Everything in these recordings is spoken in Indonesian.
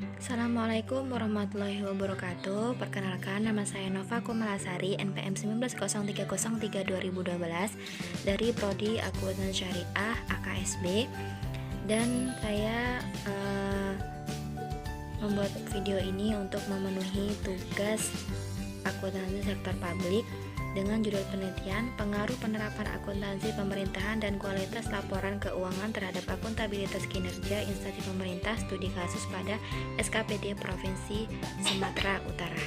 Assalamualaikum warahmatullahi wabarakatuh. Perkenalkan, nama saya Nova Kumalasari, NPM 190303-2012 dari Prodi Akuntansi Syariah AKSB. Dan saya membuat video ini untuk memenuhi tugas akuntansi sektor publik dengan judul penelitian pengaruh penerapan akuntansi pemerintahan dan kualitas laporan keuangan terhadap akuntabilitas kinerja instansi pemerintah, studi kasus pada SKPD Provinsi Sumatera Utara.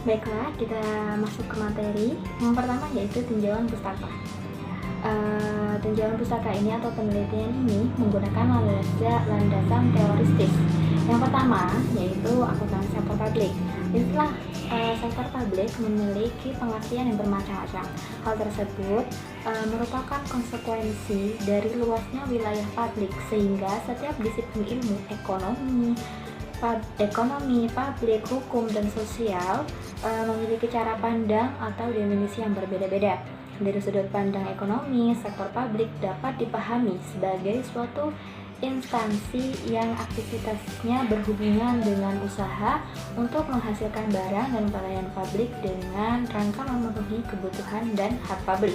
Baiklah, kita masuk ke materi. Yang pertama yaitu tinjauan pustaka. Tinjauan pustaka ini atau penelitian ini menggunakan landasan teoristis. Yang pertama yaitu akuntansi sektor publik. Istilah sektor publik memiliki pengertian yang bermacam-macam. Hal tersebut merupakan konsekuensi dari luasnya wilayah publik, sehingga setiap disiplin ilmu ekonomi, publik, hukum, dan sosial memiliki cara pandang atau definisi yang berbeda-beda. Dari sudut pandang ekonomi, sektor publik dapat dipahami sebagai suatu instansi yang aktivitasnya berhubungan dengan usaha untuk menghasilkan barang dan pelayanan publik dengan rangka memenuhi kebutuhan dan hak publik.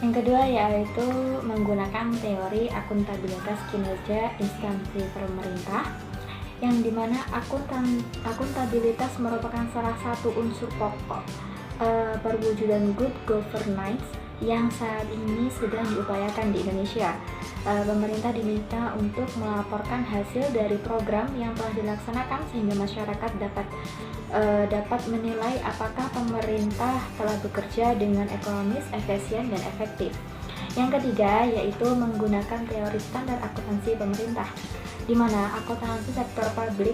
Yang kedua yaitu menggunakan teori akuntabilitas kinerja instansi pemerintah, yang dimana akuntabilitas merupakan salah satu unsur pokok perwujudan good governance yang saat ini sedang diupayakan di Indonesia. Pemerintah diminta untuk melaporkan hasil dari program yang telah dilaksanakan sehingga masyarakat dapat menilai apakah pemerintah telah bekerja dengan ekonomis, efisien, dan efektif. Yang ketiga yaitu menggunakan teori standar akuntansi pemerintah, di mana akuntansi sektor publik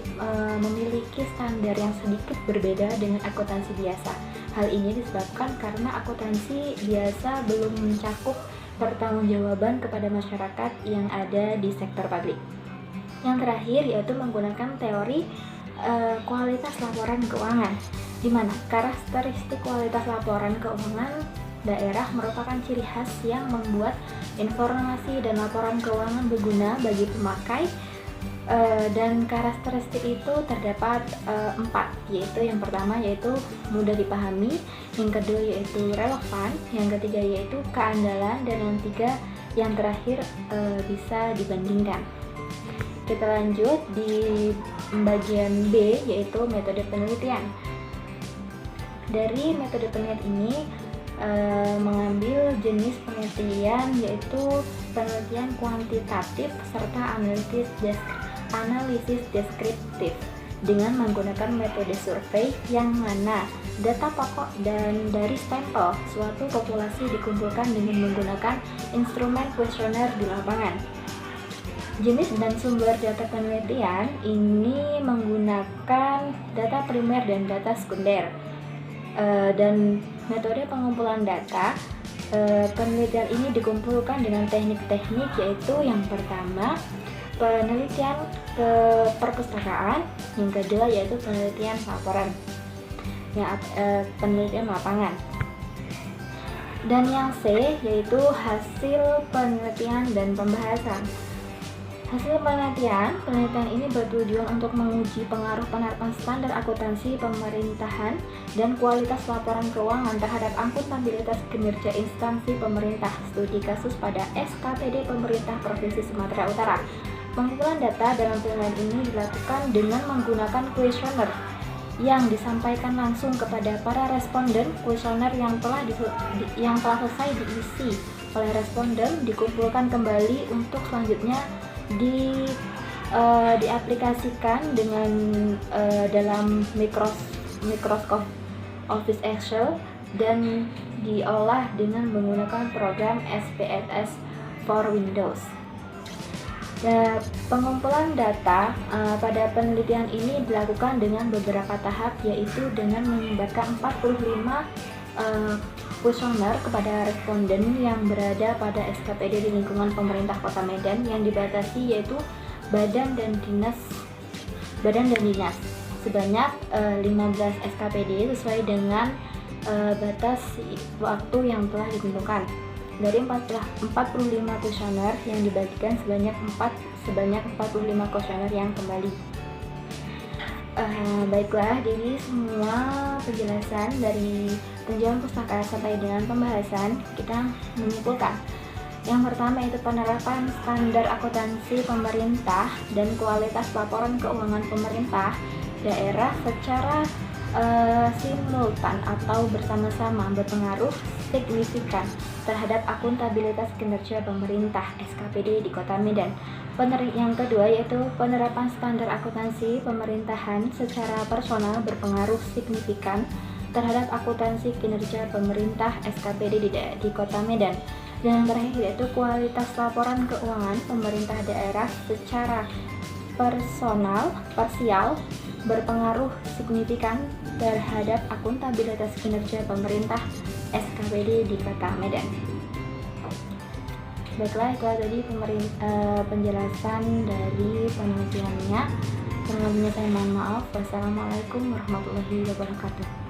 memiliki standar yang sedikit berbeda dengan akuntansi biasa. Hal ini disebabkan karena akuntansi biasa belum mencakup pertanggungjawaban kepada masyarakat yang ada di sektor publik. Yang terakhir yaitu menggunakan teori kualitas laporan keuangan, di mana karakteristik kualitas laporan keuangan daerah merupakan ciri khas yang membuat informasi dan laporan keuangan berguna bagi pemakai. Dan karakteristik itu terdapat 4, yaitu yang pertama yaitu mudah dipahami, yang kedua yaitu relevan, yang ketiga yaitu keandalan, dan yang terakhir bisa dibandingkan. Kita lanjut di bagian B yaitu metode penelitian. Dari metode penelitian ini mengambil jenis penelitian yaitu penelitian kuantitatif serta analisis deskriptif dengan menggunakan metode survei, yang mana data pokok dan dari sampel suatu populasi dikumpulkan dengan menggunakan instrumen kuesioner di lapangan. Jenis dan sumber data penelitian ini menggunakan data primer dan data sekunder. Dan metode pengumpulan data penelitian ini dikumpulkan dengan teknik-teknik, yaitu yang pertama penelitian ke perpustakaan, yang kedua yaitu penelitian laporan, penelitian lapangan, dan yang C yaitu hasil penelitian dan pembahasan. Hasil penelitian ini bertujuan untuk menguji pengaruh penerapan standar akuntansi pemerintahan dan kualitas laporan keuangan terhadap akuntabilitas kinerja instansi pemerintah, studi kasus pada SKPD Pemerintah Provinsi Sumatera Utara. Pengumpulan data dalam penelitian ini dilakukan dengan menggunakan kuesioner yang disampaikan langsung kepada para responden. Kuesioner yang telah selesai diisi oleh responden dikumpulkan kembali untuk selanjutnya diaplikasikan dengan dalam Microsoft Office Excel dan diolah dengan menggunakan program SPSS for Windows. Pengumpulan data pada penelitian ini dilakukan dengan beberapa tahap, yaitu dengan menyebarkan 45 kuesioner kepada responden yang berada pada SKPD di lingkungan pemerintah Kota Medan yang dibatasi yaitu badan dan dinas sebanyak 15 SKPD sesuai dengan batas waktu yang telah ditentukan. Dari 45 kuesioner yang dibagikan sebanyak 45 kuesioner yang kembali. Baiklah, jadi semua penjelasan dari penjualan pustaka sampai dengan pembahasan kita menyimpulkan. Yang pertama itu penerapan standar akuntansi pemerintah dan kualitas laporan keuangan pemerintah daerah secara simultan atau bersama-sama berpengaruh signifikan terhadap akuntabilitas kinerja pemerintah (SKPD) di Kota Medan. Yang kedua yaitu penerapan standar akuntansi pemerintahan secara personal berpengaruh signifikan terhadap akuntansi kinerja pemerintah (SKPD) di Kota Medan. Dan yang terakhir yaitu kualitas laporan keuangan pemerintah daerah secara parsial berpengaruh signifikan terhadap akuntabilitas kinerja pemerintah (SKPD) di Kota Medan. Baiklah, itu tadi penjelasan dari penelitiannya. Kurang lebihnya saya mohon maaf. Wassalamualaikum warahmatullahi wabarakatuh.